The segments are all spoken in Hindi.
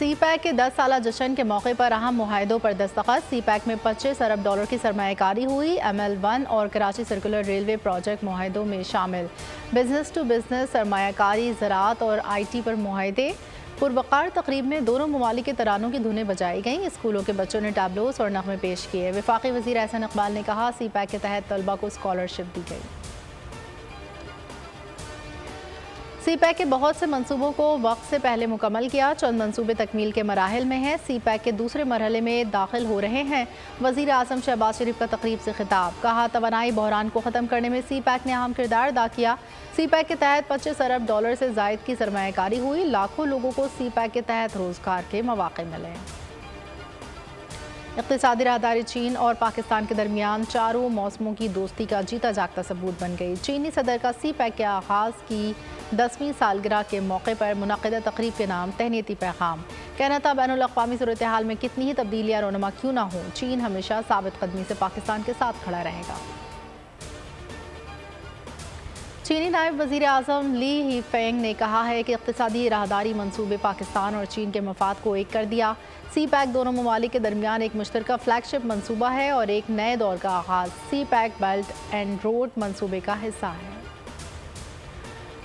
सी पैक के 10 साला जश्न के मौके पर अहम मुआहदों पर दस्तखत। सी पैक में 25 अरब डॉलर की सरमायाकारी हुई। ML1 और कराची सर्कुलर रेलवे प्रोजेक्ट मुआहदों में शामिल। बिजनेस टू बिजनेस सरमायाकारी, ज़राअत और IT पर मुआहदे। पुरवकार तकरीब में दोनों ममालिक के तरानों की धुनें बजाई गईं। स्कूलों के बच्चों ने टैबलोस और नग़मे पेश किए। वफाकी वज़ीर एहसन इकबाल ने कहा, सी पैक के तहत तलबा को स्कॉलरशिप दी गई। सी पैक के बहुत से मंसूबों को वक्त से पहले मुकम्मल किया। चंद मंसूबे तकमील के मराहिल में हैं। सी पैक के दूसरे मरहले में दाखिल हो रहे हैं। वज़ीर आज़म शहबाज शरीफ का तकरीब से खिताब। कहा, तवानाई बहरान को ख़त्म करने में सी पैक ने अहम किरदार अदा किया। सी पैक के तहत 25 अरब डॉलर से ज़ायद की सरमायाकारी हुई। लाखों लोगों को सी पैक के तहत रोज़गार के मौक़े मिले। इक़्तिसादी राहदारी चीन और पाकिस्तान के दरमियान चारों मौसमों की दोस्ती का जीता जागता सबूत बन गई। चीनी सदर का सी पैक के आगाज़ की 10वीं सालगिरह के मौके पर मुनक़िदा तक़रीब के नाम तहनीती पैगाम। कहना था, बैनुल अक़वामी सूरत हाल में कितनी ही तब्दीलियाँ रोनमा क्यों ना हो, चीन हमेशा साबित कदमी से पाकिस्तान के साथ खड़ा रहेगा। चीनी नायब वज़ीर आज़म ली हीफेंग ने कहा है कि इक़्तिसादी राहदारी मंसूबे पाकिस्तान और चीन के मफाद को एक कर दिया। सी पैक दोनों ममालिक के दरमियान एक मुश्तरका फ्लैगशिप मंसूबा है और एक नए दौर का आगाज़ सी पैक बेल्ट एंड रोड मंसूबे का हिस्सा है।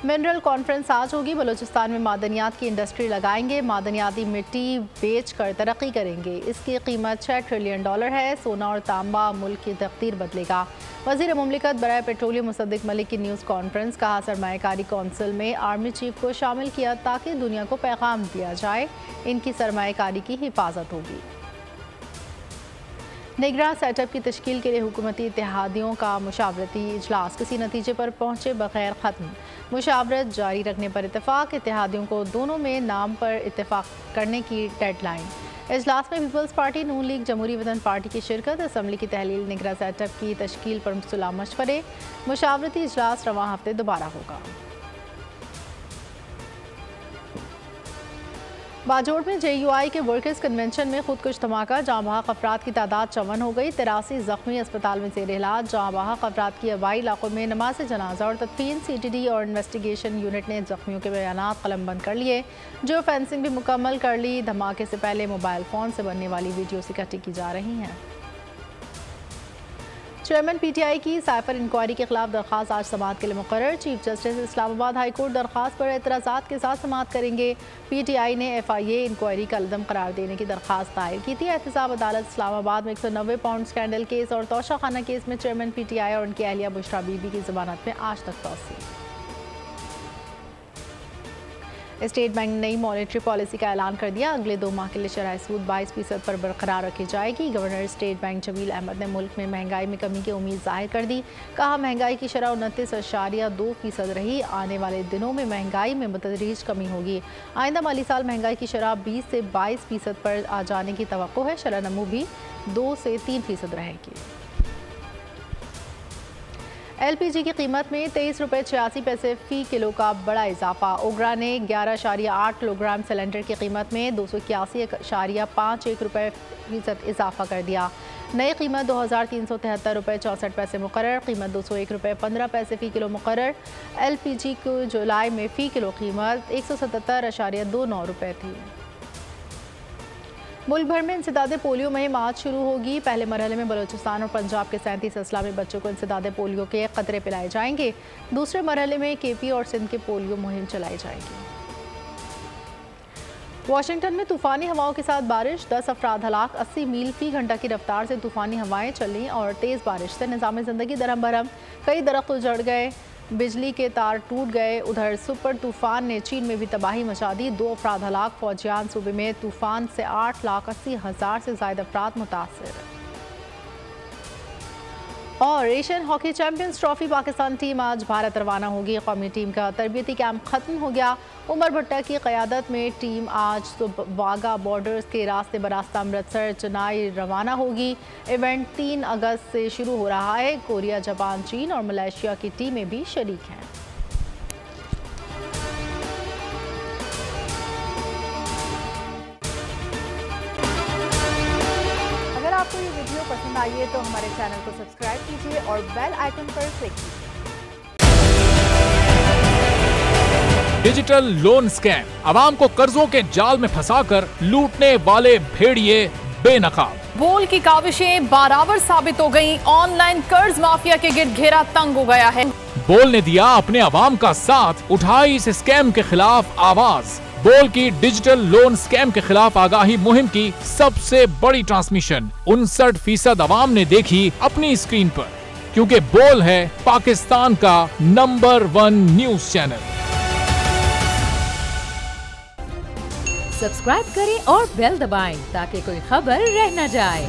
मिनरल कॉन्फ्रेंस आज होगी। बलूचिस्तान में मादनियात की इंडस्ट्री लगाएंगे। मादनियाती मिट्टी बेच कर तरक्की करेंगे। इसकी कीमत 6 ट्रिलियन डॉलर है। सोना और तांबा मुल्क की तकदीर बदलेगा। वज़ीर मुमलिकत बराए पेट्रोलियम मुसद्दिक मलिक की न्यूज़ कॉन्फ्रेंस। कहा, सरमायाकारी कौंसिल में आर्मी चीफ को शामिल किया ताकि दुनिया को पैगाम दिया जाए, इनकी सरमायाकारी की हिफाजत होगी। निगरान सेटअप की तश्कील के लिए हुकूमती इत्तेहादियों का मुशावरती इजलास किसी नतीजे पर पहुंचे बगैर ख़त्म। मुशावरत जारी रखने पर इत्तेफाक। इत्तेहादियों को दोनों में नाम पर इत्तेफाक करने की डेडलाइन। इजलास में पीपल्स पार्टी, नून लीग, जमहूरी वतन पार्टी की शिरकत। असम्बली की तहलील, निगरान सेटअप की तश्कील पर सुलह मशवरे। मुशावरती इजलास रवां हफ्ते दोबारा होगा। बाजोड़ में JUI के वर्कर्स कन्वेंशन में खुदकुश धमाका। जहाँ बहक अफराद की तादाद 54 हो गई। 83 जख्मी अस्पताल में ज़ेर इलाज। जहाँ बहक अफराद की आबाई इलाकों में नमाज जनाजा और तदफीन। CTD और इन्वेस्टिगेशन यूनिट ने जख्मियों के बयानात कलमबंद कर लिए। जो फेंसिंग भी मुकम्मल कर ली। धमाके से पहले मोबाइल फ़ोन से बनने वाली वीडियोस इकट्ठी की जा रही हैं। चेयरमैन PTI की साइफर इंक्वायरी के खिलाफ दरख्वास्त आज समाअत के लिए मुकर्रर। Chief justice Islamabad high court दरख्वास्त पर एतराज़ात के साथ समाअत करेंगे। PTI ने FIA इंक्वायरी का लदम करार देने की दरख्वास्त दायर की थी। एहतसाब अदालत इस्लामाबाद में 190 पाउंड स्कैंडल केस और तोशा खाना केस में चेयरमैन PTI और उनकी अहलिया बुशरा बीबी की जमानत में आज तक तौसील। स्टेट बैंक ने नई मॉनेटरी पॉलिसी का ऐलान कर दिया। अगले 2 माह के लिए शरह सूद 22% पर बरकरार रखी जाएगी। Governor state bank Jameel Ahmad ने मुल्क में महंगाई में कमी की उम्मीद जाहिर कर दी। कहा, महंगाई की शरह 29.2% रही। आने वाले दिनों में महंगाई में बतदरीज कमी होगी। आइंदा माली साल महंगाई की शरह 20 से 22% पर आ जाने की तवक्को है। शरह नमू भी 2 से 3% रहेगी। LPG की कीमत में 23 रुपये 86 पैसे फ़ी किलो का बड़ा इजाफा। ओगरा ने 11.8 किलोग्राम सिलेंडर की कीमत में 281.51 रुपये फ़ीसद इजाफा कर दिया। नई कीमत 2373 रुपये 64 पैसे मुकर्रर। कीमत 201 रुपये 15 पैसे फ़ी किलो मुकर्रर। LPG को जुलाई में फ़ी किलो कीमत 177.29 रुपये थी। मुल्क भर में इंसदादे पोलियो मुहिम आज शुरू होगी। पहले मरहले में बलूचिस्तान और पंजाब के 37 अजला में बच्चों को इंसदादे पोलियो के कतरे पिलाए जाएंगे। दूसरे मरहले में KP और सिंध के पोलियो मुहिम चलाई जाएगी। वाशिंगटन में तूफ़ानी हवाओं के साथ बारिश, 10 अफराद हलाक। 80 मील फ़ी घंटा की रफ्तार से तूफ़ानी हवाएं चली और तेज़ बारिश से निज़ाम ज़िंदगी दरहम बरहम। कई दरख्त उजड़ गए, बिजली के तार टूट गए। उधर सुपर तूफान ने चीन में भी तबाही मचा दी। 2 अफराद हलाक। फौजियान सूबे में तूफान से 8,80,000 से ज़ायद अफराद मुतासर। और Asian hockey champions trophy Pakistan team आज भारत रवाना होगी। कौमी टीम का तरबियती कैंप ख़त्म हो गया। उमर भुट्टा की क़यादत में टीम आज वाघा बॉर्डर्स के रास्ते बरास्ता अमृतसर चेन्नई रवाना होगी। इवेंट 3 अगस्त से शुरू हो रहा है। कोरिया, जापान, चीन और मलेशिया की टीमें भी शरीक हैं। अगर आपको ये वीडियो पसंद आई है तो हमारे चैनल को सब्सक्राइब कीजिए और बेल आइकन पर क्लिक कीजिए। डिजिटल लोन स्कैम, आवाम को कर्जों के जाल में फंसाकर लूटने वाले भेड़िए बेनकाब। बोल की काविशें बराबर साबित हो गईं, ऑनलाइन कर्ज माफिया के गिर्द घेरा तंग हो गया है। बोल ने दिया अपने अवाम का साथ, उठाई इस स्कैम के खिलाफ आवाज। बोल की डिजिटल लोन स्कैम के खिलाफ आगाही मुहिम की सबसे बड़ी ट्रांसमिशन 59% अवाम ने देखी अपनी स्क्रीन पर, क्योंकि बोल है पाकिस्तान का नंबर 1 न्यूज चैनल। सब्सक्राइब करें और बेल दबाएं ताकि कोई खबर रह न जाए।